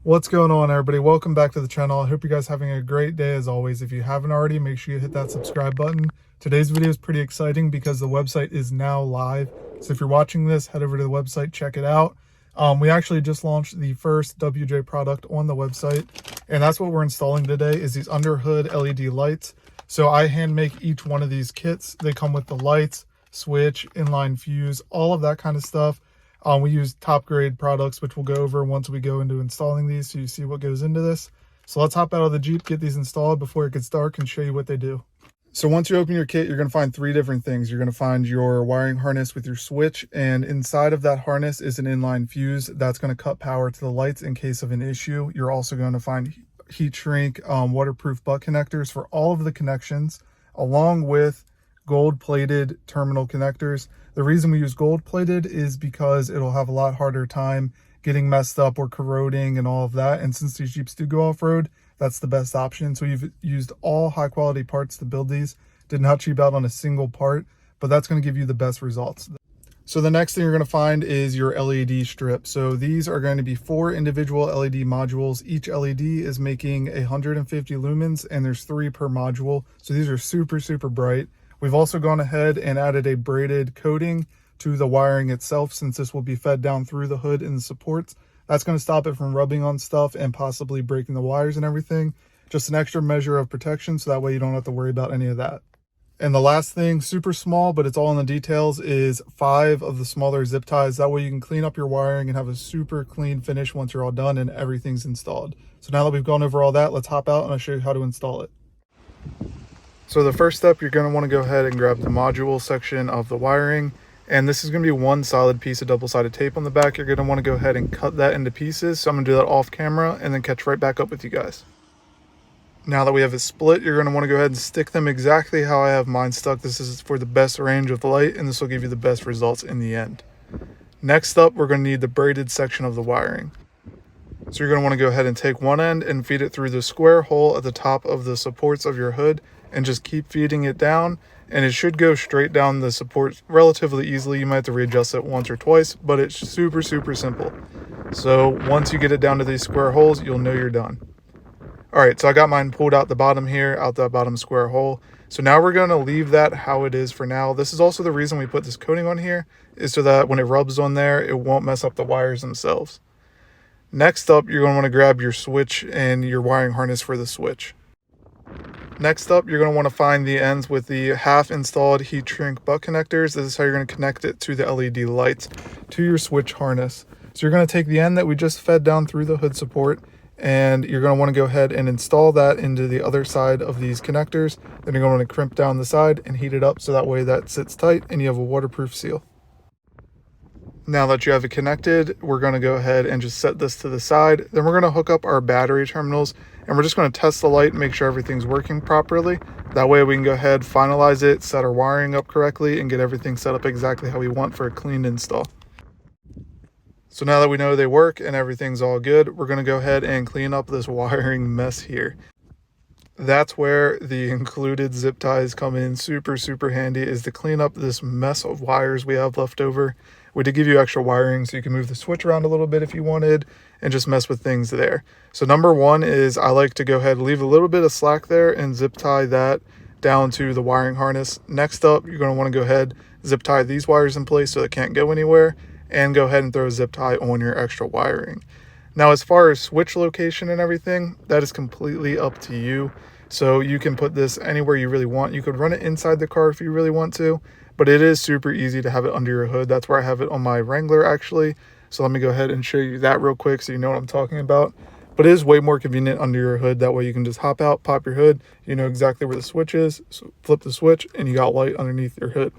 What's going on, everybody? Welcome back to the channel. I hope you guys are having a great day as always. If you haven't already, make sure you hit that subscribe button. Today's video is pretty exciting because the website is now live. So if you're watching this, head over to the website, check it out. We actually just launched the first WJ product on the website, and that's what we're installing today is these under hood LED lights. So I hand make each one of these kits. They come with the lights, switch, inline fuse, all of that kind of stuff. We use top grade products, which we'll go over once we go into installing these so you see what goes into this. So let's hop out of the Jeep, get these installed before it gets dark and show you what they do. So once you open your kit, you're going to find three different things. You're going to find your wiring harness with your switch, and inside of that harness is an inline fuse that's going to cut power to the lights in case of an issue. You're also going to find heat shrink, waterproof butt connectors for all of the connections, along with gold plated terminal connectors. The reason we use gold plated is because it'll have a lot harder time getting messed up or corroding and all of that. And since these Jeeps do go off-road, that's the best option. So you've used all high quality parts to build these. Did not cheap out on a single part, but that's going to give you the best results. So the next thing you're going to find is your LED strip. So these are going to be 4 individual LED modules. Each LED is making 150 lumens and there's 3 per module. So these are super, super bright. We've also gone ahead and added a braided coating to the wiring itself, since this will be fed down through the hood and the supports. That's going to stop it from rubbing on stuff and possibly breaking the wires and everything. Just an extra measure of protection, so that way you don't have to worry about any of that. And the last thing, super small, but it's all in the details, is 5 of the smaller zip ties. That way you can clean up your wiring and have a super clean finish once you're all done and everything's installed. So now that we've gone over all that, let's hop out and I'll show you how to install it. So the first step, you're going to want to go ahead and grab the module section of the wiring, and this is going to be one solid piece of double-sided tape on the back. You're going to want to go ahead and cut that into pieces. So I'm going to do that off camera and then catch right back up with you guys. Now that we have it split, you're going to want to go ahead and stick them exactly how I have mine stuck. This is for the best range of light, and this will give you the best results in the end. Next up, we're going to need the braided section of the wiring. So you're going to want to go ahead and take one end and feed it through the square hole at the top of the supports of your hood, and just keep feeding it down, and it should go straight down the support relatively easily. You might have to readjust it once or twice, but it's super, super simple. So once you get it down to these square holes, you'll know you're done. All right, so I got mine pulled out the bottom here, out that bottom square hole. So now we're going to leave that how it is for now. This is also the reason we put this coating on here, is so that when it rubs on there, it won't mess up the wires themselves. Next up, you're going to want to grab your switch and your wiring harness for the switch. Next up, you're going to want to find the ends with the half installed heat shrink butt connectors. This is how you're going to connect it to the LED lights to your switch harness. So you're going to take the end that we just fed down through the hood support, and you're going to want to go ahead and install that into the other side of these connectors. Then you're going to crimp down the side and heat it up so that way that sits tight and you have a waterproof seal. Now that you have it connected, we're going to go ahead and just set this to the side. Then we're going to hook up our battery terminals, and we're just going to test the light and make sure everything's working properly. That way we can go ahead, finalize it, set our wiring up correctly, and get everything set up exactly how we want for a clean install. So now that we know they work and everything's all good, we're going to go ahead and clean up this wiring mess here. That's where the included zip ties come in super, super handy, is to clean up this mess of wires we have left over. We did give you extra wiring so you can move the switch around a little bit if you wanted and just mess with things there. So number one is I like to go ahead and leave a little bit of slack there and zip tie that down to the wiring harness. Next up, you're going to want to go ahead, zip tie these wires in place so they can't go anywhere, and go ahead and throw a zip tie on your extra wiring. Now, as far as switch location and everything, that is completely up to you. So you can put this anywhere you really want. You could run it inside the car if you really want to, but it is super easy to have it under your hood. That's where I have it on my Wrangler, actually. So let me go ahead and show you that real quick so you know what I'm talking about. But it is way more convenient under your hood. That way you can just hop out, pop your hood. You know exactly where the switch is. So flip the switch and you got light underneath your hood.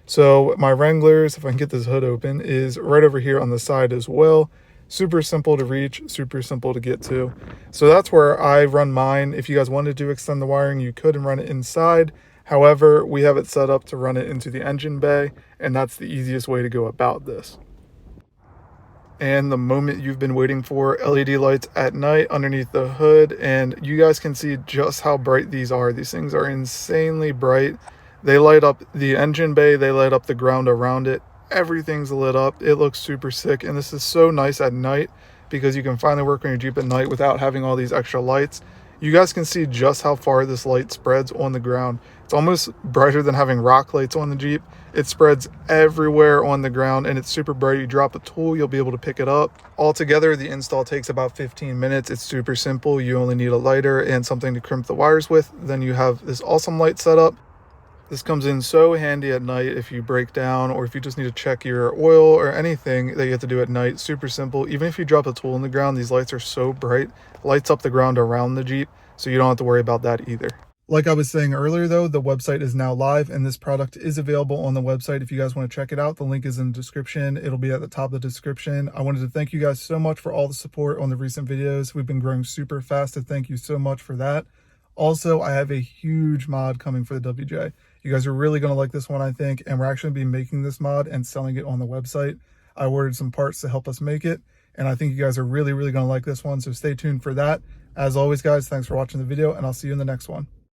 So my Wranglers, if I can get this hood open, is right over here on the side as well. Super simple to reach, super simple to get to. So that's where I run mine. If you guys wanted to extend the wiring, you could and run it inside. However, we have it set up to run it into the engine bay, and that's the easiest way to go about this. And the moment you've been waiting for, LED lights at night underneath the hood, and you guys can see just how bright these are. These things are insanely bright. They light up the engine bay, they light up the ground around it. Everything's lit up. It looks super sick, and this is so nice at night because you can finally work on your Jeep at night without having all these extra lights. You guys can see just how far this light spreads on the ground. It's almost brighter than having rock lights on the Jeep. It spreads everywhere on the ground and it's super bright. You drop a tool, you'll be able to pick it up. Altogether, the install takes about 15 minutes. It's super simple. You only need a lighter and something to crimp the wires with. Then you have this awesome light setup. This comes in so handy at night if you break down or if you just need to check your oil or anything that you have to do at night. Super simple. Even if you drop a tool in the ground, these lights are so bright. Lights up the ground around the Jeep, so you don't have to worry about that either. Like I was saying earlier though, the website is now live and this product is available on the website. If you guys want to check it out, the link is in the description. It'll be at the top of the description. I wanted to thank you guys so much for all the support on the recent videos. We've been growing super fast, so thank you so much for that. Also, I have a huge mod coming for the WJ. You guys are really going to like this one, I think, and we're actually going to be making this mod and selling it on the website. I ordered some parts to help us make it, and I think you guys are really going to like this one, so stay tuned for that. As always, guys, thanks for watching the video, and I'll see you in the next one.